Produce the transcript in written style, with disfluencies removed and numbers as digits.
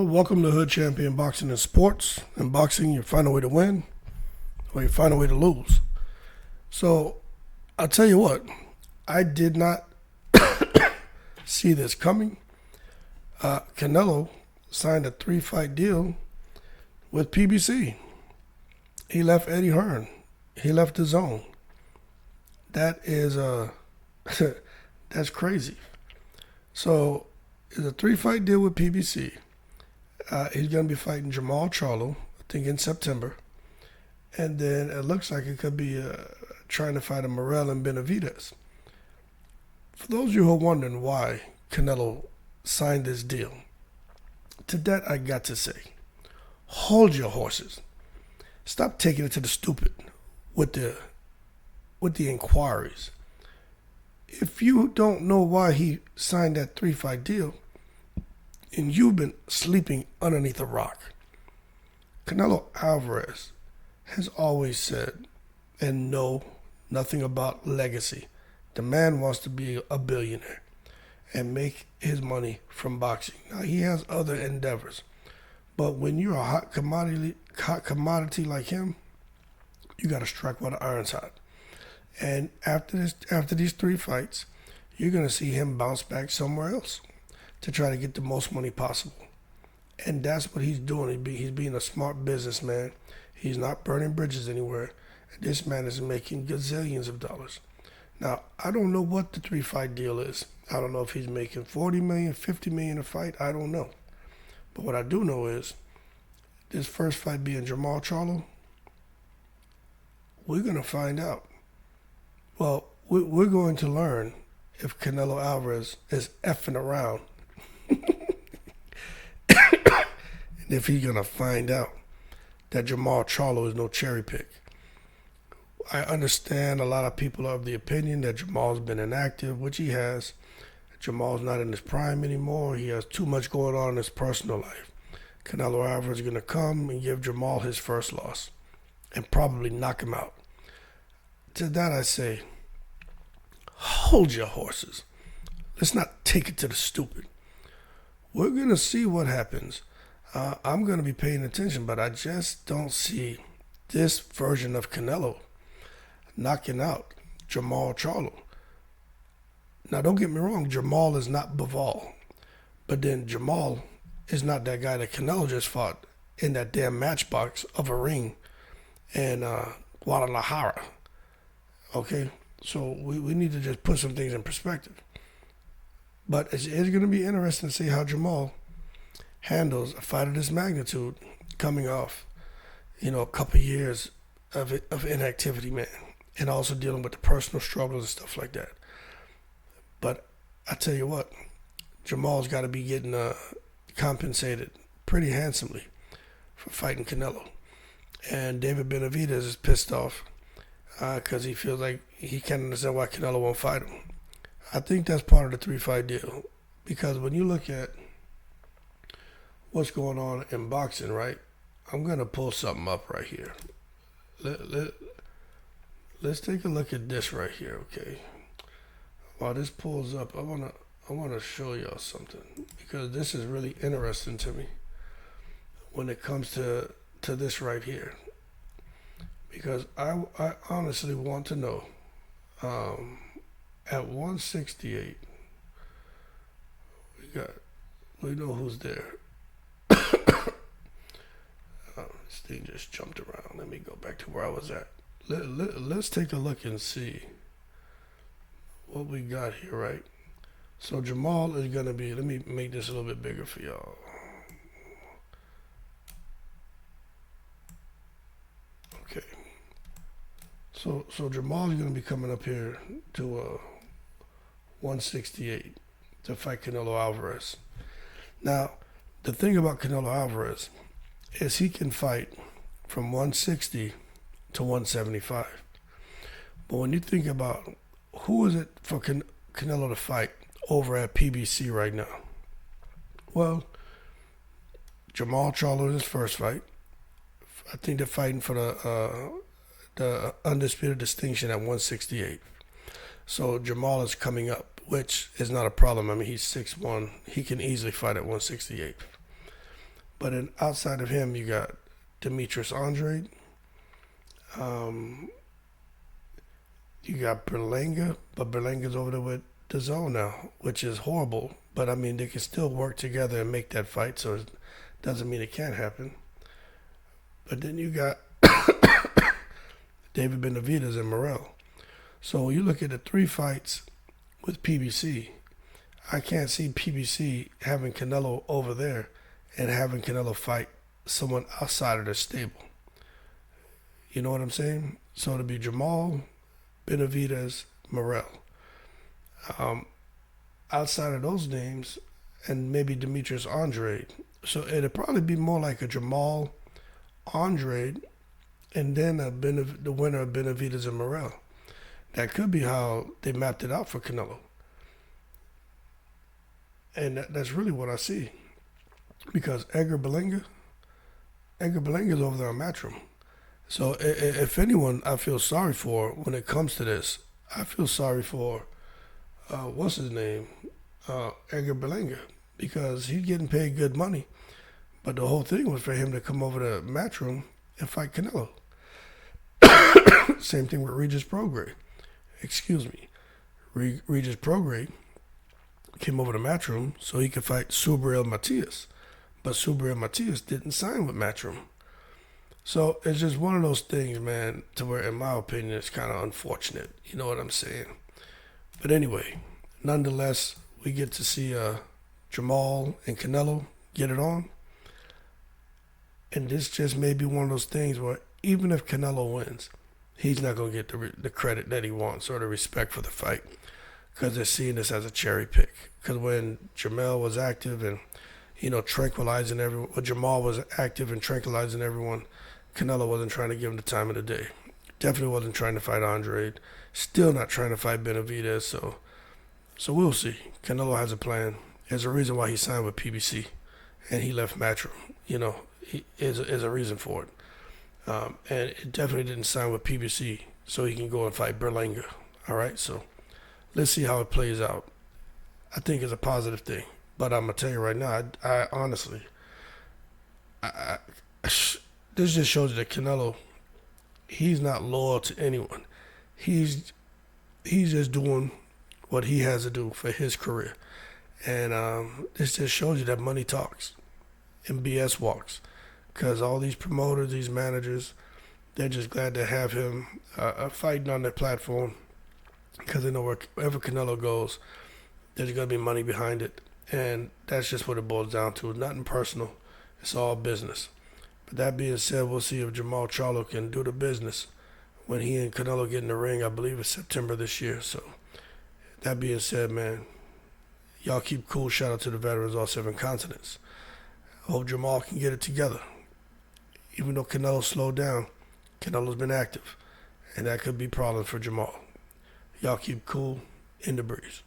Welcome to Hood Champion Boxing and Sports. In boxing, you find a way to win or you find a way to lose. So, I'll tell you what, I did not see this coming. Canelo signed a 3-fight deal with PBC. He left Eddie Hearn. He left the zone. That is, that's crazy. So, it's a 3-fight deal with PBC. He's going to be fighting Jermall Charlo, I think in September. And then it looks like it could be trying to fight a Morel and Benavidez. For those of you who are wondering why Canelo signed this deal, to that I got to say, hold your horses. Stop taking it to the stupid with the inquiries. If you don't know why he signed that 3-fight deal, and you've been sleeping underneath a rock, Canelo Alvarez has always said and know nothing about legacy. The man wants to be a billionaire and make his money from boxing. Now, he has other endeavors, but when you're a hot commodity like him, you got to strike while the iron's hot. And after these 3 fights, you're going to see him bounce back somewhere else to try to get the most money possible. And that's what he's doing. He's being a smart businessman. He's not burning bridges anywhere. And this man is making gazillions of dollars. Now, I don't know what the 3-fight deal is. I don't know if he's making $40 million, $50 million a fight. I don't know. But what I do know is this first fight being Jermall Charlo, we're going to find out. Well, we're going to learn if Canelo Alvarez is effing around. And if he's going to find out that Jermall Charlo is no cherry pick. I understand a lot of people are of the opinion that Jermall's been inactive, which he has. Jermall's not in his prime anymore. He has too much going on in his personal life. Canelo Alvarez is going to come and give Jermall his first loss and probably knock him out. To that I say, hold your horses. Let's not take it to the stupid. We're going to see what happens. I'm going to be paying attention, but I just don't see this version of Canelo knocking out Jermall Charlo. Now, don't get me wrong, Jermall is not Bivol. But then Jermall is not that guy that Canelo just fought in that damn matchbox of a ring in Guadalajara. Okay? So we need to just put some things in perspective. But it's going to be interesting to see how Jermall handles a fight of this magnitude coming off, a couple of years of inactivity, man, and also dealing with the personal struggles and stuff like that. But I tell you what, Jermall's got to be getting compensated pretty handsomely for fighting Canelo. And David Benavidez is pissed off because he feels like he can't understand why Canelo won't fight him. I think that's part of the 3-fight deal, because when you look at what's going on in boxing, right? I'm going to pull something up right here. Let's take a look at this right here, okay? While this pulls up, I want to show y'all something, because this is really interesting to me when it comes to this right here. Because I honestly want to know, at 168, we know who's there. This thing just jumped around. Let me go back to where I was at. Let's take a look and see what we got here, right? So Jermall is going to be, let me make this a little bit bigger for y'all. Okay. So Jermall is going to be coming up here to 168 to fight Canelo Alvarez. Now, the thing about Canelo Alvarez is he can fight from 160 to 175. But when you think about who is it for Canelo to fight over at PBC right now? Well, Jermall Charlo is his first fight. I think they're fighting for the undisputed distinction at 168. So Jermall is coming up, which is not a problem. I mean, he's 6'1". He can easily fight at 168. But then outside of him, you got Demetrius Andrade. You got Berlanga, but Berlanga's over there with DAZN now, which is horrible. But I mean, they can still work together and make that fight, so it doesn't mean it can't happen. But then you got David Benavidez and Morrell. So when you look at the 3 fights with PBC, I can't see PBC having Canelo over there and having Canelo fight someone outside of their stable. You know what I'm saying? So it'll be Jermall, Benavidez, Morrell. Outside of those names, and maybe Demetrius Andrade. So it'll probably be more like a Jermall, Andrade, and then the winner of Benavidez and Morrell. That could be how they mapped it out for Canelo. And that's really what I see. Because Edgar Berlanga's over there on Matchroom. So if anyone I feel sorry for when it comes to this, I feel sorry for, what's his name? Edgar Berlanga. Because he's getting paid good money. But the whole thing was for him to come over to Matchroom and fight Canelo. Same thing with Regis Prograis. Excuse me. Regis Prograis came over to Matchroom so he could fight Subriel Matias. But Subriel Matias didn't sign with Matchroom. So it's just one of those things, man, to where, in my opinion, it's kind of unfortunate. You know what I'm saying? But anyway, nonetheless, we get to see Jermall and Canelo get it on. And this just may be one of those things where even if Canelo wins, he's not going to get the credit that he wants or the respect for the fight because they're seeing this as a cherry pick. Because when Jermall was active and, tranquilizing everyone, when Jermall was active and tranquilizing everyone, Canelo wasn't trying to give him the time of the day. Definitely wasn't trying to fight Andrade. Still not trying to fight Benavidez. So we'll see. Canelo has a plan. There's a reason why he signed with PBC and he left Matchroom. Is a reason for it. And it definitely didn't sign with PBC so he can go and fight Berlanga. All right, so let's see how it plays out. I think it's a positive thing. But I'm going to tell you right now, I honestly, this just shows you that Canelo, he's not loyal to anyone. He's just doing what he has to do for his career. And this just shows you that money talks and BS walks. Because all these promoters, these managers, they're just glad to have him fighting on their platform. Because they know wherever Canelo goes, there's going to be money behind it. And that's just what it boils down to. Nothing personal. It's all business. But that being said, we'll see if Jermall Charlo can do the business when he and Canelo get in the ring. I believe it's September this year. So that being said, man, y'all keep cool. Shout out to the veterans, all 7 continents. I hope Jermall can get it together. Even though Canelo slowed down, Canelo's been active. And that could be a problem for Jermall. Y'all keep cool. In the breeze.